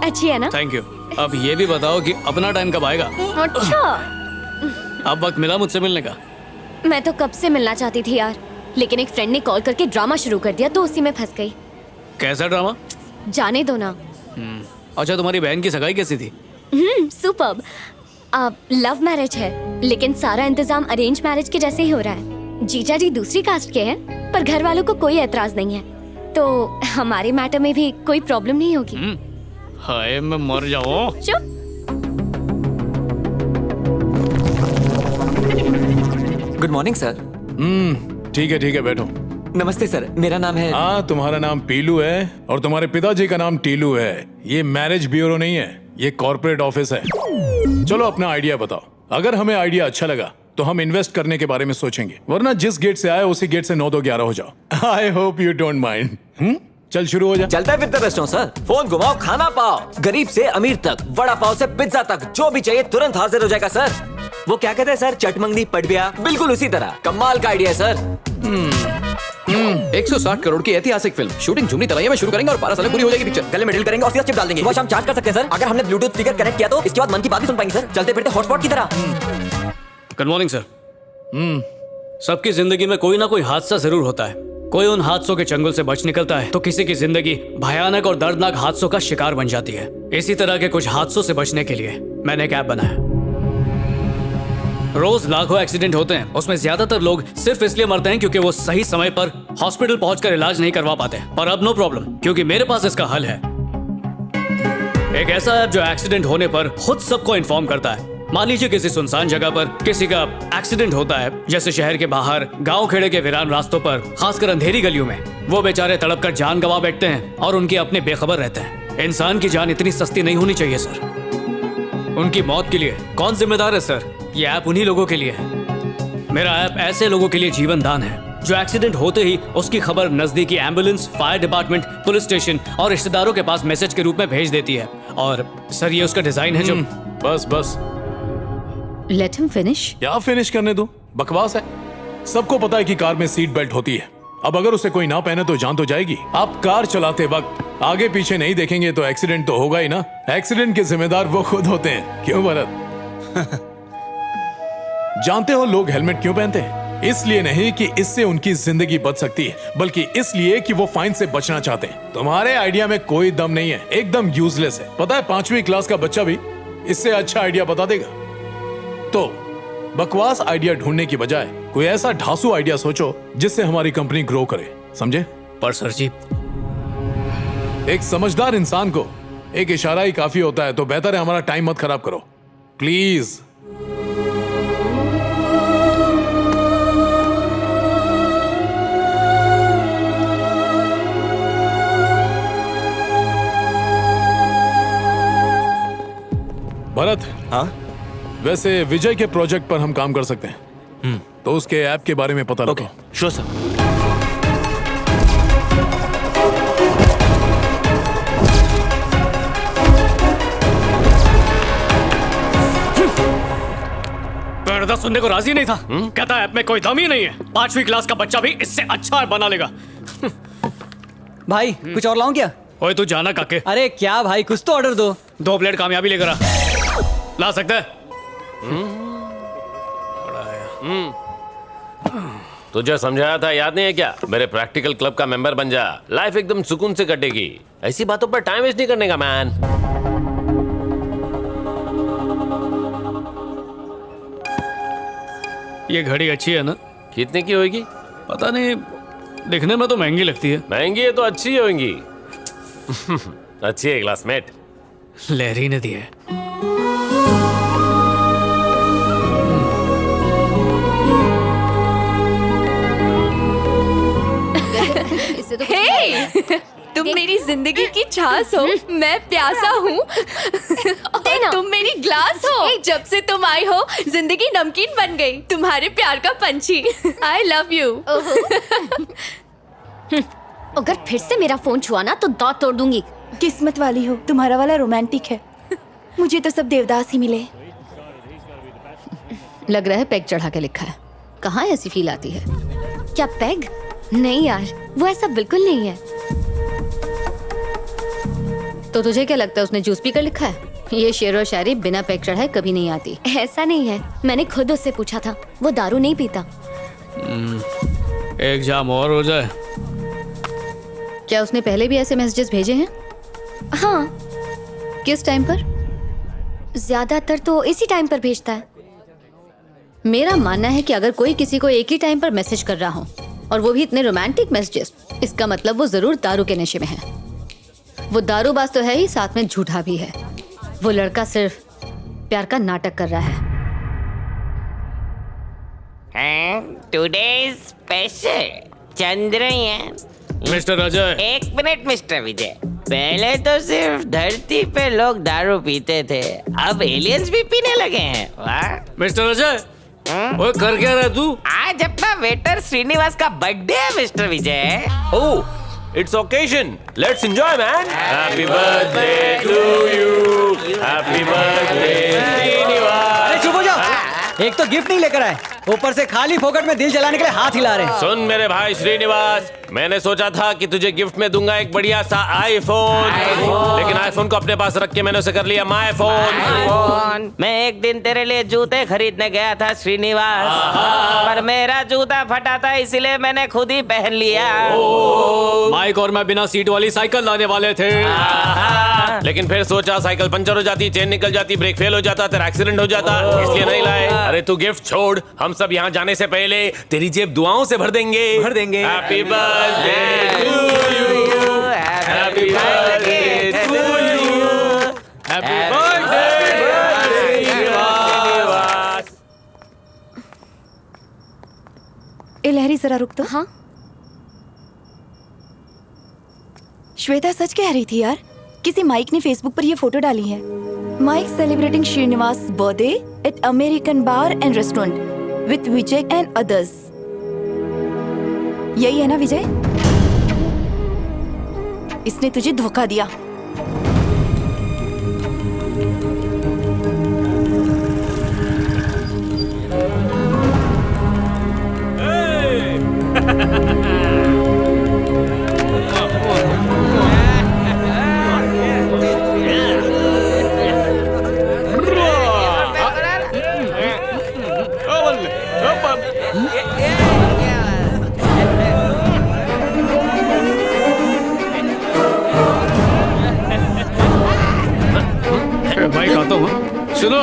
अच्छी है ना? Thank you. अब ये भी बताओ कि अपना टाइम कब आएगा? अच्छा, अब वक्त मिला मुझसे मिलने का? मैं तो कब से मिलना चाहती थी यार, लेकिन एक फ्रेंड ने कॉल करके ड्रामा शुरू कर दिया तो उसी में फंस गई। कैसा ड्रामा? जाने दो ना। अच्छा, तुम्हारी बहन की सगाई कैसी थी? सुपर्ब। लव मैरिज है, लेकिन सारा इंतजाम अरेंज मैरिज के जैसे ही हो रहा है। जीजा जी दूसरी कास्ट के हैं, पर घर वालों को कोई एतराज नहीं है, तो हमारे मैटर में भी कोई प्रॉब्लम नहीं होगी। हाय, मैं मर जाऊं। चुप। Good morning sir. ठीक है बैठो। नमस्ते सर, मेरा नाम है। हाँ, तुम्हारा नाम पीलू है और तुम्हारे पिताजी का नाम टीलू है। ये मैरिज ब्यूरो नहीं है, ये कॉर्पोरेट ऑफिस है। चलो अपना आइडिया बताओ। अगर हमें आइडिया अच्छा लगा तो हम इन्वेस्ट करने के बारे में सोचेंगे, वरना जिस गेट से आए उसी गेट से 9 2 11 हो जाओ। I hope you don't mind. चल शुरू हो जा। चलता है फिरता रेस्टोरेंट सर। फोन घुमाओ, खाना पाओ, गरीब से अमीर तक, वड़ा पाव से पिज्जा तक, जो भी चाहिए तुरंत हाजिर हो जाएगा सर। वो क्या कहते हैं सर, चटमंगनी पटबिया, बिल्कुल उसी तरह। कमाल का आइडिया है सर। 160 करोड़ की ऐतिहासिक फिल्म शूटिंग झुमरी तलैया में शुरू करेंगे और 12 साल में पूरी हो जाएगी पिक्चर। गले में ड्रिल करेंगे और सीधा चिप डाल देंगे। सुबह शाम चार्ज कर सकते हैं सर। अगर हमने ब्लूटूथ स्पीकर कनेक्ट किया तो इसके बाद मन की बात भी सुन पाएंगे सर, चलते फिरते हॉटस्पॉट की तरह। Good morning sir. सबकी जिंदगी में कोई ना कोई हादसा जरूर होता है। कोई उन हादसों के चंगुल से बच निकलता है तो किसी की जिंदगी भयानक और दर्दनाक हादसों का शिकार बन जाती है। इसी तरह के कुछ हादसों से बचने के लिए मैंने एक ऐप बनाया। रोज लाखों एक्सीडेंट होते हैं, उसमें ज्यादातर लोग सिर्फ इसलिए मरते हैं क्योंकि वो सही समय पर हॉस्पिटल पहुंचकर इलाज नहीं करवा पाते। पर अब नो प्रॉब्लम, क्योंकि मेरे पास इसका हल है। एक ऐसा ऐप जो एक्सीडेंट होने पर खुद सबको इन्फॉर्म करता है। मान लीजिए किसी सुनसान जगह पर किसी का एक्सीडेंट होता है, जैसे शहर के बाहर, गांव खेड़े के वीरान रास्तों पर, खासकर अंधेरी गलियों में। वो बेचारे तड़प कर जान गंवा बैठते हैं और उनके अपने बेखबर रहते हैं। इंसान की जान इतनी सस्ती नहीं होनी चाहिए सर। उनकी मौत के लिए कौन जिम्मेदार है सर? ये ऐप उन्हीं लोगों के लिए है। मेरा ऐप ऐसे लोगों के लिए जीवन दान है जो एक्सीडेंट होते ही उसकी खबर नजदीकी ambulance, fire department, police station और रिश्तेदारों के पास मैसेज के रूप में भेज देती है। और सर, ये उसका डिजाइन है जो बस लेट हिम फिनिश। क्या फिनिश करने दो, बकवास है। सबको पता है कि कार में सीट बेल्ट होती है। अब अगर उसे कोई ना पहने तो जान तो जाएगी। आप कार चलाते वक्त आगे पीछे नहीं देखेंगे तो एक्सीडेंट तो होगा ही ना। एक्सीडेंट के जिम्मेदार वो खुद होते हैं, क्यों भरत? जानते हो लोग हेलमेट क्यों पहनते हैं? इसलिए नहीं कि इससे उनकी जिंदगी बच सकती है, बल्कि इसलिए कि वो फाइन से बचना चाहते हैं। तुम्हारे आइडिया में कोई दम नहीं है, एकदम यूजलेस है। पता है 5वीं क्लास का बच्चा भी इससे अच्छा आइडिया बता देगा। तो बकवास आइडिया ढूंढने की बजाय कोई ऐसा ढासू आइडिया सोचो जिससे हमारी कंपनी ग्रो करे, समझे? पर सर जी, एक समझदार इंसान को एक इशारा ही काफी होता है, तो बेहतर है हमारा टाइम मत खराब करो प्लीज। भरत। हाँ वैसे विजय के प्रोजेक्ट पर हम काम कर सकते हैं, तो उसके ऐप के बारे में पता लगाओ। Sure sir. पर्दा सुनने को राजी नहीं था। कहता ऐप में कोई दम ही नहीं है। 5वीं क्लास का बच्चा भी इससे अच्छा बना लेगा। भाई कुछ और लाऊं क्या? ओए तू जाना काके। अरे क्या भाई, कुछ तो ऑर्डर दो। 2 प्लेट कामयाबी लेकर आ। ला सकता है? तुझे समझाया था, याद नहीं है क्या? मेरे प्रैक्टिकल क्लब का मेंबर बन जा, लाइफ एकदम सुकून से कटेगी। ऐसी बातों पर टाइम वेस्ट नहीं करने का मैन। ये घड़ी अच्छी है ना? कितने की होगी? पता नहीं, दिखने में तो महंगी लगती है। महंगी है तो अच्छी होगी। अच्छी है क्लासमेट। लहरी ने दी है। तुम मेरी जिंदगी की छास हो, मैं प्यासा हूँ और तुम मेरी ग्लास हो। जब से तुम आई हो जिंदगी नमकीन बन गई, तुम्हारे प्यार का पंछी। I love you. अगर फिर से मेरा फोन छुआ ना तो दांत तोड़ दूंगी। किस्मत वाली हो, तुम्हारा वाला रोमांटिक है। मुझे तो सब देवदास ही मिले। लग रहा है पैग चढ़ा के लिखा है। कहाँ ऐसी फील आती है? क्या पैग? नहीं यार, वो ऐसा बिल्कुल नहीं है। तो तुझे क्या लगता है उसने जूस पीकर लिखा है? ये शेर और शायरी बिना पैक चढ़ाए कभी नहीं आती। ऐसा नहीं है, मैंने खुद उससे पूछा था, वो दारू नहीं पीता। एक जाम और हो जाए। क्या उसने पहले भी ऐसे मैसेजेस भेजे हैं? हाँ, किस टाइम पर? ज्यादातर तो इसी टाइम पर भेजता है। मेरा मानना है कि अगर कोई किसी को एक ही टाइम पर मैसेज कर रहा हो और वो भी इतने रोमांटिक मैसेजेस, इसका मतलब वो जरूर दारू के नशे में है। वो दारूबाज तो है ही, साथ में झूठा भी है। वो लड़का सिर्फ प्यार का नाटक कर रहा है। Today special Chandrayaan. Mister Ajay. एक मिनट मिस्टर विजय, पहले तो सिर्फ धरती पे लोग दारू पीते थे, अब एलियंस भी पीने लगे हैं। वाह मिस्टर अजय, वो कर क्या रहा तू? आज अपना वेटर श्रीनिवास का बर्थडे है mister Vijay. Oh, it's occasion. Let's enjoy, man. Happy birthday to you. Happy birthday, Srinivas. अरे चुप हो जाओ। एक तो गिफ्ट नहीं लेकर आए, ऊपर से खाली फोकट में दिल जलाने के लिए हाथ हिला रहे हैं। सुन मेरे भाई श्रीनिवास, मैंने सोचा था कि तुझे गिफ्ट में दूंगा एक बढ़िया सा आईफोन, लेकिन आईफोन को अपने पास रख के मैंने उसे कर लिया माय फोन। मैं एक दिन तेरे लिए जूते खरीदने गया था श्रीनिवास, पर मेरा जूता फटा था, इसलिए मैंने खुद ही पहन लिया। माइक और मैं बिना सीट वाली साइकिल लाने वाले थे, लेकिन फिर सोचा साइकिल पंचर हो जाती, चेन निकल जाती, ब्रेक फेल हो जाता, तेरा एक्सीडेंट हो जाता, इसलिए नहीं लाए। अरे तू गिफ्ट छोड़, हम सब यहाँ जाने से पहले तेरी जेब दुआओं से भर देंगे। Happy birthday to you, happy birthday to you, happy birthday Srinivas. ए लहरी जरा रुक तो। हाँ, श्वेता सच कह रही थी यार, किसी माइक ने फेसबुक पर ये फोटो डाली है। Mike celebrating Srinivas birthday at American bar and restaurant with Vijay and others. यही है ना विजय? इसने तुझे धोखा दिया। भाई खाता हूँ। सुनो,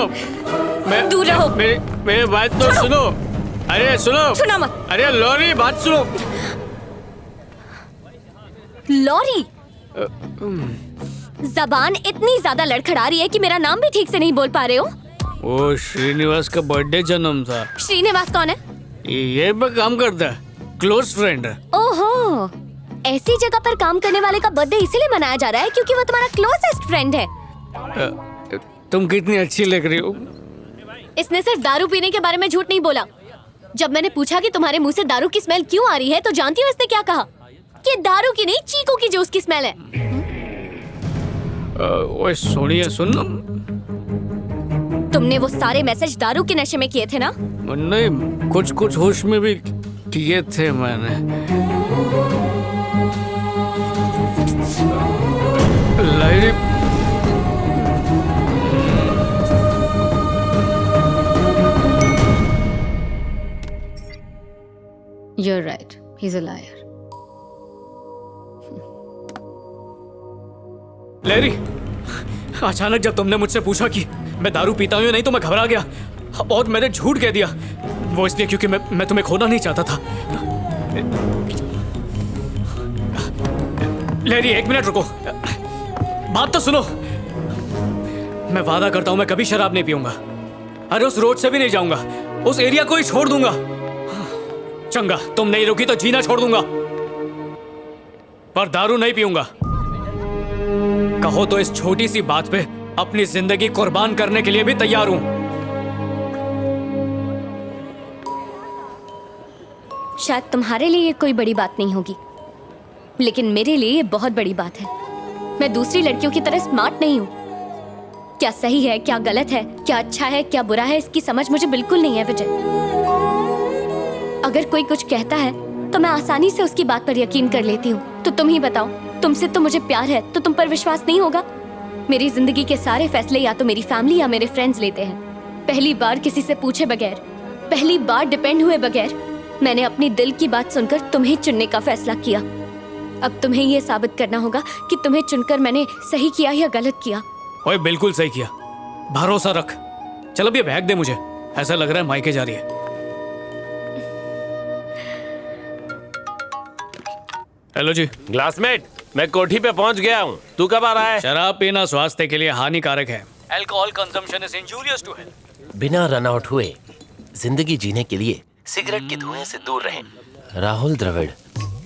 मैं दूर रहो। मेरी बात तो सुनो। अरे सुनो, छूना मत। अरे लॉरी बात सुनो। लॉरी, जबान इतनी ज्यादा लड़खड़ा रही है कि मेरा नाम भी ठीक से नहीं बोल पा रहे हो। वो श्रीनिवास का बर्थडे जन्म था। श्रीनिवास कौन है? ये पे काम करता है, क्लोज फ्रेंड है। ओहो, ऐसी जगह पर काम करने वाले का बर्थडे इसीलिए मनाया जा रहा है क्योंकि वो तुम्हारा क्लोजेस्ट फ्रेंड है। तुम कितनी अच्छी लग रही हो। इसने सिर्फ दारू पीने के बारे में झूठ नहीं बोला। जब मैंने पूछा कि तुम्हारे मुंह से दारू की स्मेल क्यों आ रही है, तो जानती हो इसने क्या कहा? कि दारू की नहीं, चीकू की जूस की स्मेल है। ओए सोनिया, सुन। तुमने वो सारे मैसेज दारू के नशे में किए थे ना? नहीं, कुछ कुछ होश में भी किए थे मैंने। लाइरी, You're right. He's a liar. Larry, अचानक जब तुमने मुझसे पूछा कि मैं दारू पीता हूँ या नहीं, तो मैं घबरा गया और मैंने झूठ कह दिया। वो इसलिए क्योंकि मैं तुम्हें खोना नहीं चाहता था। लैरी, एक मिनट रुको, बात तो सुनो। मैं वादा करता हूँ मैं कभी शराब नहीं पीऊंगा। अरे उस रोड से भी नहीं जाऊंगा, उस एरिया को ही छोड़ दूंगा। चंगा, तुम नहीं रुकी तो जीना छोड़ दूंगा, पर दारू नहीं पीऊंगा। कहो तो इस छोटी सी बात पे अपनी जिंदगी कुर्बान करने के लिए भी तैयार हूं। शायद तुम्हारे लिए ये कोई बड़ी बात नहीं होगी, लेकिन मेरे लिए ये बहुत बड़ी बात है। मैं दूसरी लड़कियों की तरह स्मार्ट नहीं हूं। क्या सही है, क्या गलत है, क्या अच्छा है, क्या बुरा है, इसकी समझ मुझे बिल्कुल नहीं है विजय। अगर कोई कुछ कहता है तो मैं आसानी से उसकी बात पर यकीन कर लेती हूँ। तो तुम ही बताओ, तुमसे तो मुझे प्यार है, तो तुम पर विश्वास नहीं होगा? मेरी जिंदगी के सारे फैसले या तो मेरी फैमिली या मेरे फ्रेंड्स लेते हैं। पहली बार किसी से पूछे बगैर, पहली बार डिपेंड हुए बगैर मैंने अपनी दिल की बात सुनकर तुम्हें चुनने का फैसला किया। अब तुम्हें ये साबित करना होगा कि तुम्हें चुनकर मैंने सही किया या गलत किया। ओए बिल्कुल सही किया, भरोसा रख। चल अब ये बैग दे मुझे, ऐसा लग रहा है मायके जा रही है। हेलो जी। ग्लासमेट, मैं कोठी पे पहुंच गया हूँ। तू कब आ रहा है? शराब पीना स्वास्थ्य के लिए हानिकारक है। Alcohol consumption is injurious to health. बिना रन आउट हुए जिंदगी जीने के लिए सिगरेट के धुएं से दूर रहें। राहुल द्रविड़।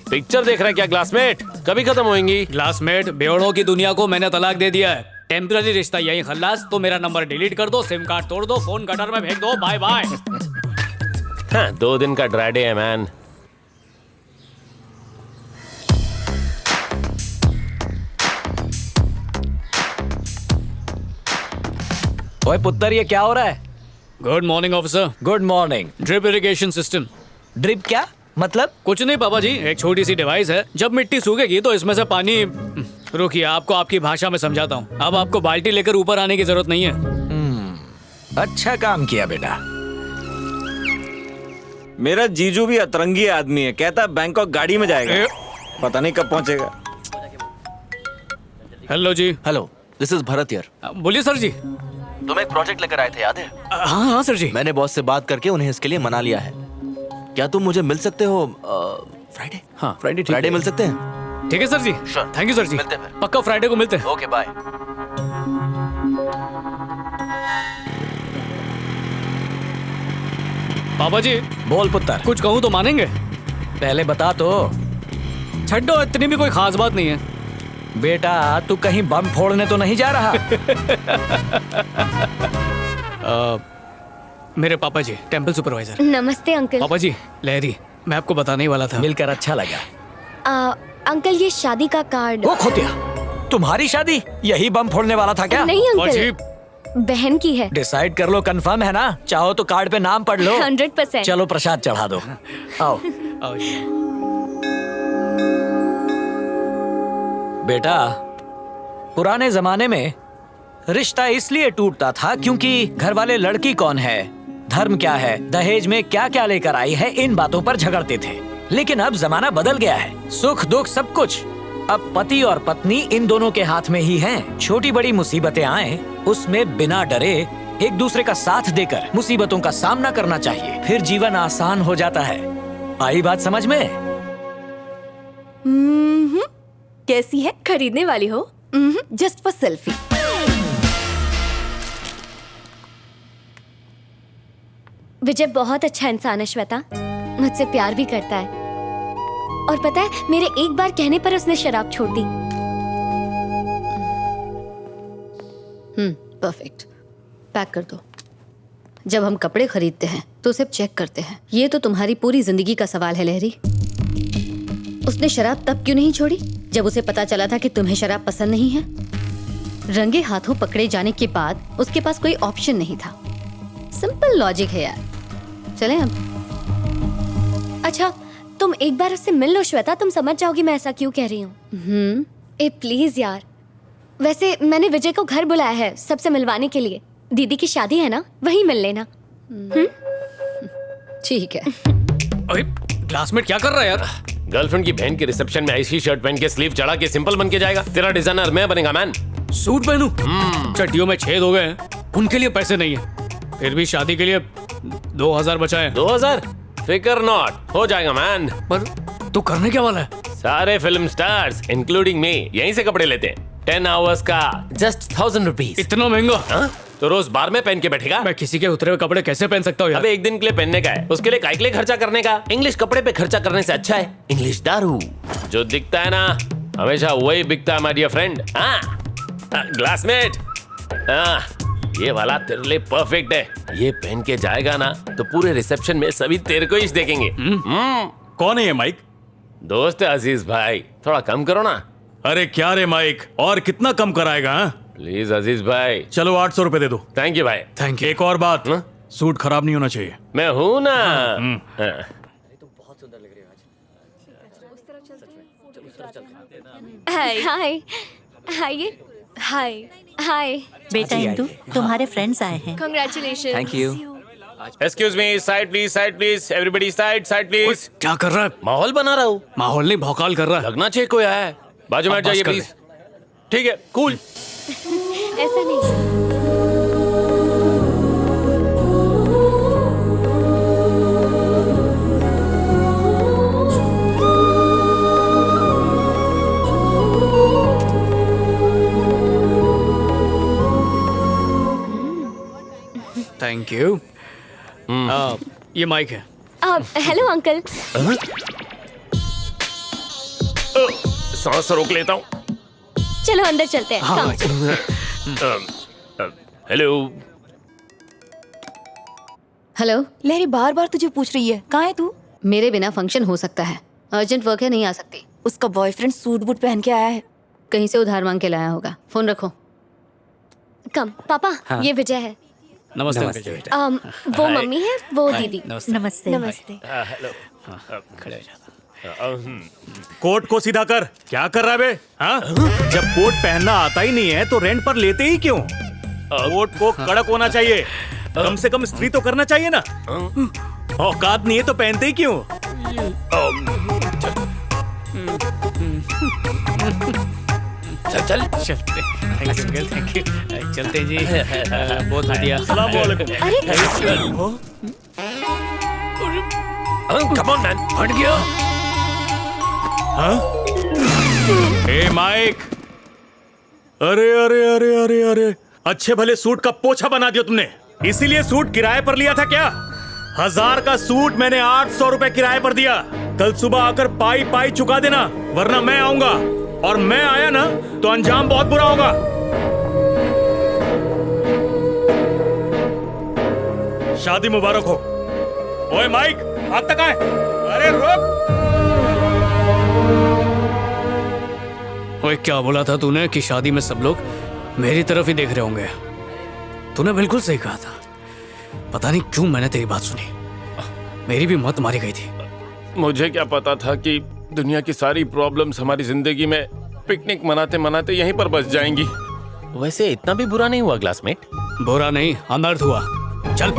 पिक्चर देख रहा है क्या ग्लासमेट? कभी खत्म होएंगी। ग्लासमेट, बेवड़ों की दुनिया को मैंने तलाक दे दिया है। टेम्पररी रिश्ता यही खल्लास। तो मेरा नंबर डिलीट कर दो, सिम कार्ड तोड़ दो, फोन गटर में फेंक दो, बाय बाय। हाँ, 2 दिन का ड्राई डे है मैन। ओए पुत्र, ये क्या हो रहा है? Good morning officer. Good morning. Drip irrigation system. Drip क्या मतलब? कुछ नहीं पापा जी, एक छोटी सी डिवाइस है। जब मिट्टी सूखेगी तो इसमें से पानी। रुकिए, आपको आपकी भाषा में समझाता हूँ। अब आपको बाल्टी लेकर ऊपर आने की जरूरत नहीं है। अच्छा काम किया बेटा। मेरा जीजू भी अतरंगी आदमी है, कहता बैंकॉक गाड़ी में जाएगा, पता नहीं कब पहुंचेगा। हेलो जी। Hello, this is Bharat here. बोलिए सर जी। तुम एक प्रोजेक्ट लेकर आए थे, याद है? हाँ हाँ सर जी। मैंने बॉस से बात करके उन्हें इसके लिए मना लिया है। क्या तुम मुझे मिल सकते हो फ्राइडे? हाँ फ्राइडे। फ्राइडे मिल सकते हैं? ठीक है सर जी। थैंक यू सर जी। मिलते हैं फिर। पक्का फ्राइडे को मिलते हैं। Okay bye. पापा जी। बोल पुत्र। कुछ कहूँ तो मानेंगे? पहले बता तो। छड्डो, इतनी भी कोई खास बात नहीं है। बेटा तू कहीं बम फोड़ने तो नहीं जा रहा? मेरे पापा जी, टेंपल सुपरवाइजर। नमस्ते अंकल। पापा जी, लहरी, मैं आपको बताने ही वाला था। मिलकर अच्छा लगा। अंकल ये शादी का कार्ड। वो खोतिया, तुम्हारी शादी? यही बम फोड़ने वाला था क्या? नहीं अंकल, बहन की है। डिसाइड कर लो, कंफर्म है ना? चाहो तो कार्ड पे नाम पढ़ लो। 100%। चलो प्रसाद चढ़ा दो। आओ। आओ जी। बेटा, पुराने जमाने में रिश्ता इसलिए टूटता था क्योंकि घर वाले लड़की कौन है, धर्म क्या है, दहेज में क्या क्या लेकर आई है, इन बातों पर झगड़ते थे। लेकिन अब जमाना बदल गया है। सुख दुख सब कुछ अब पति और पत्नी इन दोनों के हाथ में ही हैं। छोटी बड़ी मुसीबतें आए, उसमें बिना डरे एक दूसरे का साथ देकर मुसीबतों का सामना करना चाहिए, फिर जीवन आसान हो जाता है। आई बात समझ में? कैसी है? खरीदने वाली हो? Just for selfie. विजय बहुत अच्छा इंसान है श्वेता, मुझसे प्यार भी करता है। और पता है, मेरे एक बार कहने पर उसने शराब छोड़ दी। परफेक्ट। पैक कर दो। जब हम कपड़े खरीदते हैं तो सिर्फ चेक करते हैं। ये तो तुम्हारी पूरी जिंदगी का सवाल है लहरी। उसने शराब तब क्यों नहीं छोड़ी जब उसे पता चला था कि तुम्हें शराब पसंद नहीं है? रंगे हाथों पकड़े जाने के बाद उसके पास कोई ऑप्शन नहीं था। सिंपल लॉजिक है यार। चलें अब। अच्छा, तुम एक बार उससे मिल लो श्वेता, तुम समझ जाओगी मैं ऐसा क्यों कह रही हूँ। ए प्लीज यार। वैसे मैंने विजय को घर बुलाया है सबसे मिलवाने के लिए। दीदी की शादी है ना, वहीं मिल लेना। ठीक है। अरे क्लासमेट क्या कर रहा है यार? गर्लफ्रेंड की बहन के रिसेप्शन में ऐसी शर्ट पहन के स्लीव चढ़ा के सिंपल बन के जाएगा? तेरा डिजाइनर मैं बनेगा मैन। सूट पहनूं? चड्डियों में छेद हो गए हैं, उनके लिए पैसे नहीं है। फिर भी शादी के लिए 2000 बचाए। 2000? फिकर नॉट, हो जाएगा मैन। पर तू करने क्या वाला है? सारे फिल्म स्टार्स इंक्लूडिंग मी यहीं से कपड़े लेते हैं। 10 आवर्स का जस्ट 1000 रुपीज। इतना महंगा? तो रोज बार में पहन के बैठेगा? मैं किसी के उतरे हुए कपड़े कैसे पहन सकता हूँ यार? अबे एक दिन के लिए पहनने का है, उसके लिए काय के लिए खर्चा करने का? इंग्लिश कपड़े पे खर्चा करने से अच्छा है इंग्लिश दारू। जो दिखता है ना हमेशा वही बिकता है माय डियर फ्रेंड। ग्लासमेट, ये वाला तेरे लिए परफेक्ट है। ये पहन के जाएगा ना तो पूरे रिसेप्शन में सभी तेरे को ही देखेंगे। कौन है ये माइक? दोस्त है अजीज भाई, थोड़ा कम करो ना। अरे क्या रे माइक, और कितना कम कराएगा? प्लीज अजीज भाई। चलो 800 रुपए दे दो। थैंक यू भाई। Thank you. एक और बात, सूट खराब नहीं होना चाहिए। मैं हूं ना। हाय हाय हाय हाय हाय बेटा इंदु, तुम्हारे फ्रेंड्स आए हैं। Congratulations. Thank you. Excuse me, side please, everybody side please. क्या कर रहा है? माहौल बना रहा हूँ। माहौल नहीं, भौकाल कर रहा है। लगना चाहिए कोई आया है। बाजू में अब हट जाइए बस कर प्लीज। ठीक है, कूल। ऐसा नहीं। Thank you. ये माइक है। Hello uncle. सांस रोक लेता हूँ। चलो अंदर चलते हैं। हाँ, हेलो। हेलो। लहरी बार बार तुझे पूछ रही है, कहाँ है तू? मेरे बिना फंक्शन हो सकता है, अर्जेंट वर्क है, नहीं आ सकती। उसका बॉयफ्रेंड सूट बूट पहन के आया है। कहीं से उधार मांग के लाया होगा। फोन रखो। कम पापा। हाँ। ये विजय है। नमस्ते नमस्ते। बेटा। वो मम्मी है, वो दीदी। नमस्ते। नमस्ते। हेलो। खड़े हो जाओ। कोट को सीधा कर। क्या कर रहा है बे? हाँ? जब कोट पहनना आता ही नहीं है तो रेंट पर लेते ही क्यों? कोट को कड़क होना चाहिए। कम से कम इस्त्री तो करना चाहिए ना। औकात नहीं है तो पहनते ही क्यों? चल चलते। Thank you. चलते जी। बहुत बढ़िया। अस्सलाम वालेकुम। कम ऑन मैन, हट गया। ए माइक, अरे अरे अरे अरे अरे, अच्छे भले सूट का पोछा बना दिया तुमने। इसीलिए सूट किराए पर लिया था क्या? 1000 का सूट मैंने 800 रुपए किराए पर दिया। कल सुबह आकर पाई पाई चुका देना, वरना मैं आऊंगा। और मैं आया ना तो अंजाम बहुत बुरा होगा। शादी मुबारक हो। ओए माइक, हाथ तक आए। अरे रोक। ओए क्या बोला था तूने कि शादी में सब लोग मेरी तरफ ही देख रहे होंगे? तूने बिल्कुल सही कहा था। पता नहीं क्यों मैंने तेरी बात सुनी। मेरी भी मौत मारी गई थी। मुझे क्या पता था कि दुनिया की सारी प्रॉब्लम्स हमारी जिंदगी में पिकनिक मनाते मनाते यहीं पर बच जाएंगी। वैसे इतना भी बुरा नहीं हुआ क्लासमेट। बुरा नहीं, अनर्थ हुआ। चल।